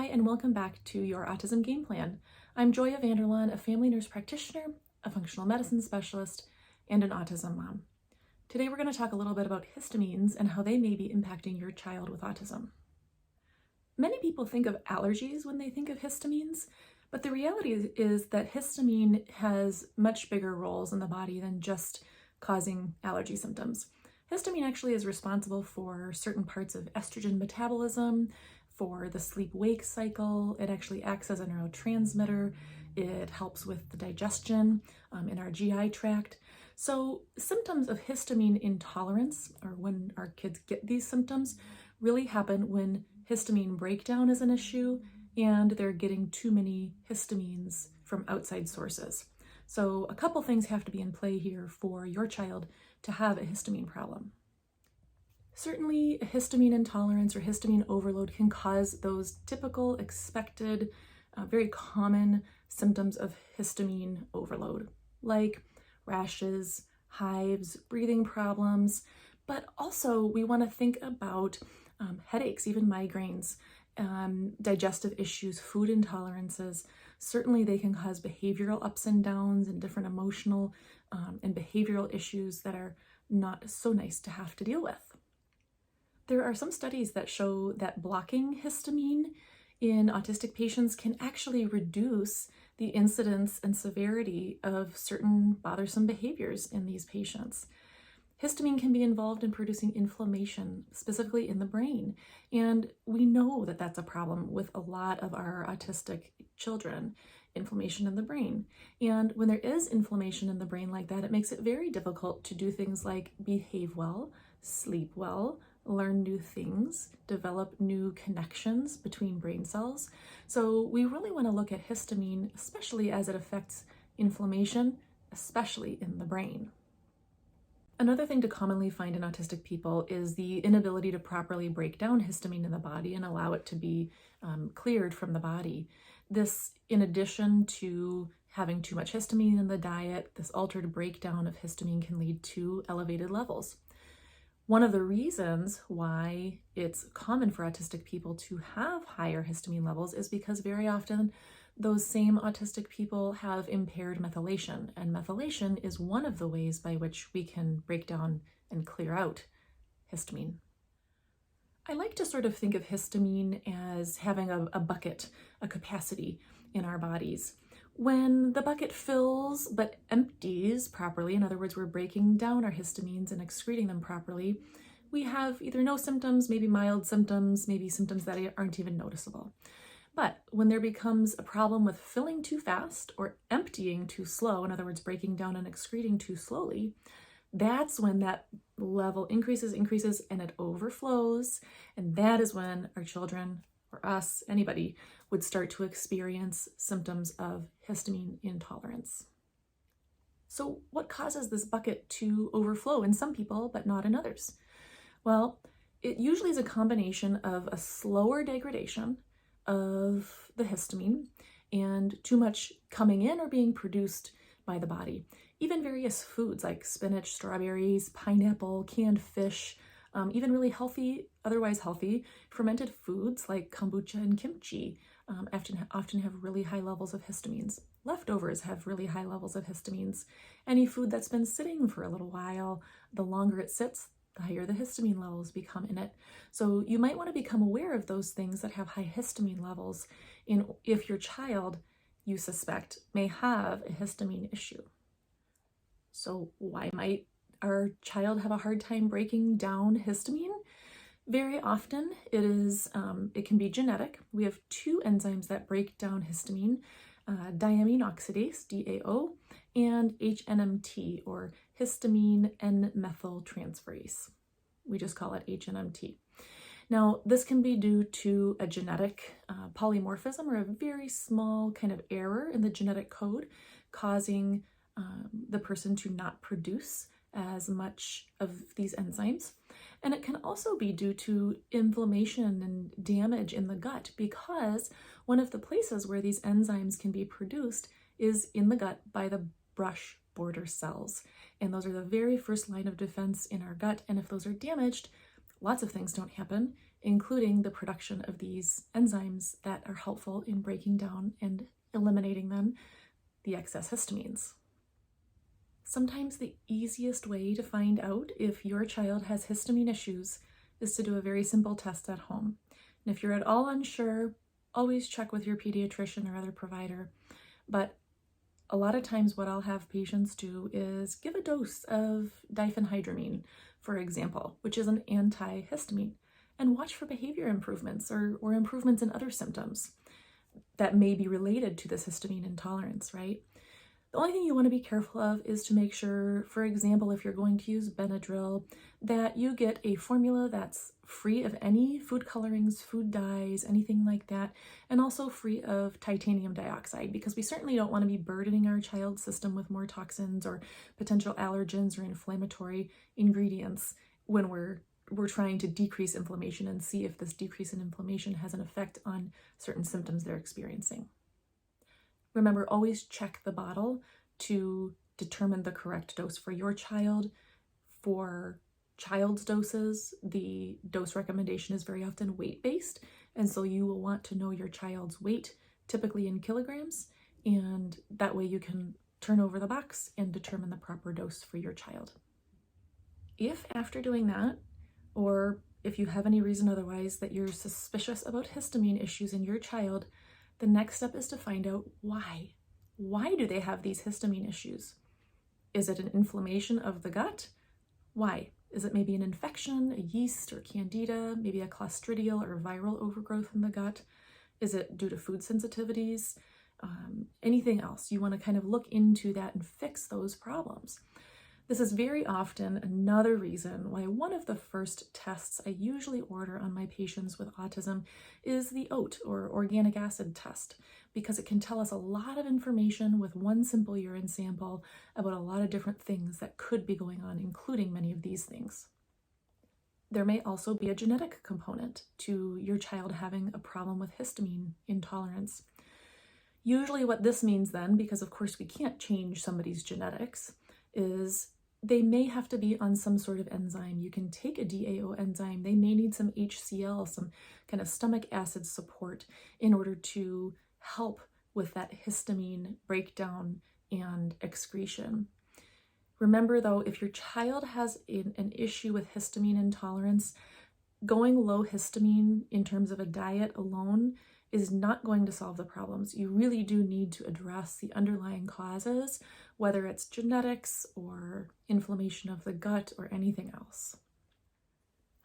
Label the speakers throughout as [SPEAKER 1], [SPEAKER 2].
[SPEAKER 1] Hi, and welcome back to your Autism Game Plan. I'm Joya Vanderlaan, a family nurse practitioner, a functional medicine specialist, and an autism mom. Today we're going to talk a little bit about histamines and how they may be impacting your child with autism. Many people think of allergies when they think of histamines, but the reality is that histamine has much bigger roles in the body than just causing allergy symptoms. Histamine actually is responsible for certain parts of estrogen metabolism, for the sleep-wake cycle. It actually acts as a neurotransmitter. It helps with the digestion in our GI tract. So symptoms of histamine intolerance, or when our kids get these symptoms, really happen when histamine breakdown is an issue and they're getting too many histamines from outside sources. So a couple things have to be in play here for your child to have a histamine problem. Certainly, histamine intolerance or histamine overload can cause those typical, expected, very common symptoms of histamine overload, like rashes, hives, breathing problems, but also we want to think about headaches, even migraines, digestive issues, food intolerances. Certainly they can cause behavioral ups and downs and different emotional and behavioral issues that are not so nice to have to deal with. There are some studies that show that blocking histamine in autistic patients can actually reduce the incidence and severity of certain bothersome behaviors in these patients. Histamine can be involved in producing inflammation, specifically in the brain, and we know that that's a problem with a lot of our autistic children, inflammation in the brain. And when there is inflammation in the brain like that, it makes it very difficult to do things like behave well, sleep well, learn new things, develop new connections between brain cells. So we really want to look at histamine, especially as it affects inflammation, especially in the brain. Another thing to commonly find in autistic people is the inability to properly break down histamine in the body and allow it to be cleared from the body. This, in addition to having too much histamine in the diet, this altered breakdown of histamine can lead to elevated levels. One of the reasons why it's common for autistic people to have higher histamine levels is because very often those same autistic people have impaired methylation, and methylation is one of the ways by which we can break down and clear out histamine. I like to sort of think of histamine as having a bucket, a capacity in our bodies. When the bucket fills but empties properly, in other words, we're breaking down our histamines and excreting them properly, we have either no symptoms, maybe mild symptoms, maybe symptoms that aren't even noticeable. But when there becomes a problem with filling too fast or emptying too slow, in other words, breaking down and excreting too slowly, that's when that level increases, and it overflows. And that is when our children, or us, anybody, would start to experience symptoms of histamine intolerance. So what causes this bucket to overflow in some people, but not in others? Well, it usually is a combination of a slower degradation of the histamine and too much coming in or being produced by the body. Even various foods like spinach, strawberries, pineapple, canned fish, even really healthy, otherwise healthy, fermented foods like kombucha and kimchi often have really high levels of histamines. Leftovers have really high levels of histamines. Any food that's been sitting for a little while, the longer it sits, the higher the histamine levels become in it. So you might want to become aware of those things that have high histamine levels if your child, you suspect, may have a histamine issue. So why might our child have a hard time breaking down histamine? Very often it can be genetic. We have two enzymes that break down histamine, diamine oxidase, DAO, and HNMT, or histamine N-methyltransferase. We just call it HNMT. Now, this can be due to a genetic polymorphism or a very small kind of error in the genetic code causing the person to not produce as much of these enzymes. And it can also be due to inflammation and damage in the gut, because one of the places where these enzymes can be produced is in the gut by the brush border cells. And those are the very first line of defense in our gut. And if those are damaged, lots of things don't happen, including the production of these enzymes that are helpful in breaking down and eliminating then the excess histamines. Sometimes the easiest way to find out if your child has histamine issues is to do a very simple test at home. And if you're at all unsure, always check with your pediatrician or other provider. But a lot of times what I'll have patients do is give a dose of diphenhydramine, for example, which is an antihistamine, and watch for behavior improvements or improvements in other symptoms that may be related to this histamine intolerance, right? The only thing you want to be careful of is to make sure, for example, if you're going to use Benadryl, that you get a formula that's free of any food colorings, food dyes, anything like that, and also free of titanium dioxide, because we certainly don't want to be burdening our child's system with more toxins or potential allergens or inflammatory ingredients when we're trying to decrease inflammation and see if this decrease in inflammation has an effect on certain symptoms they're experiencing. Remember, always check the bottle to determine the correct dose for your child. For child's doses, the dose recommendation is very often weight-based, and so you will want to know your child's weight, typically in kilograms, and that way you can turn over the box and determine the proper dose for your child. If after doing that, or if you have any reason otherwise that you're suspicious about histamine issues in your child, the next step is to find out why. Why do they have these histamine issues? Is it an inflammation of the gut? Why? Is it maybe an infection, a yeast or candida, maybe a clostridial or viral overgrowth in the gut? Is it due to food sensitivities? Anything else? You want to kind of look into that and fix those problems. This is very often another reason why one of the first tests I usually order on my patients with autism is the OAT, or organic acid test, because it can tell us a lot of information with one simple urine sample about a lot of different things that could be going on, including many of these things. There may also be a genetic component to your child having a problem with histamine intolerance. Usually what this means then, because of course we can't change somebody's genetics, is they may have to be on some sort of enzyme. You can take a DAO enzyme. They may need some HCl, some kind of stomach acid support in order to help with that histamine breakdown and excretion. Remember though, if your child has an issue with histamine intolerance, going low histamine in terms of a diet alone is not going to solve the problems. You really do need to address the underlying causes, whether it's genetics or inflammation of the gut or anything else.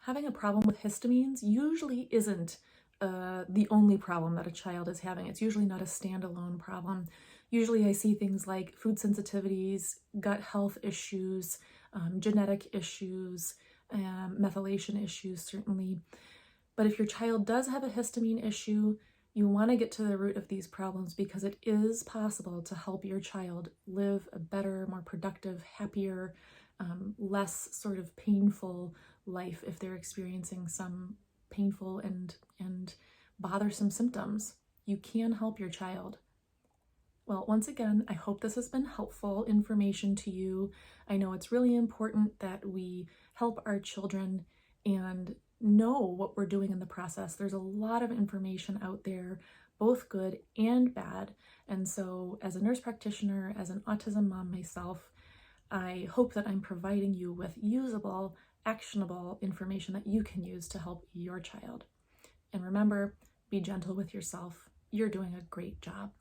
[SPEAKER 1] Having a problem with histamines usually isn't the only problem that a child is having. It's usually not a standalone problem. Usually I see things like food sensitivities, gut health issues, genetic issues, methylation issues certainly. But if your child does have a histamine issue, you want to get to the root of these problems, because it is possible to help your child live a better, more productive, happier, less sort of painful life if they're experiencing some painful and bothersome symptoms. You can help your child. Well, once again, I hope this has been helpful information to you. I know it's really important that we help our children and know what we're doing in the process. There's a lot of information out there, both good and bad. And so as a nurse practitioner, as an autism mom myself, I hope that I'm providing you with usable, actionable information that you can use to help your child. And remember, be gentle with yourself. You're doing a great job.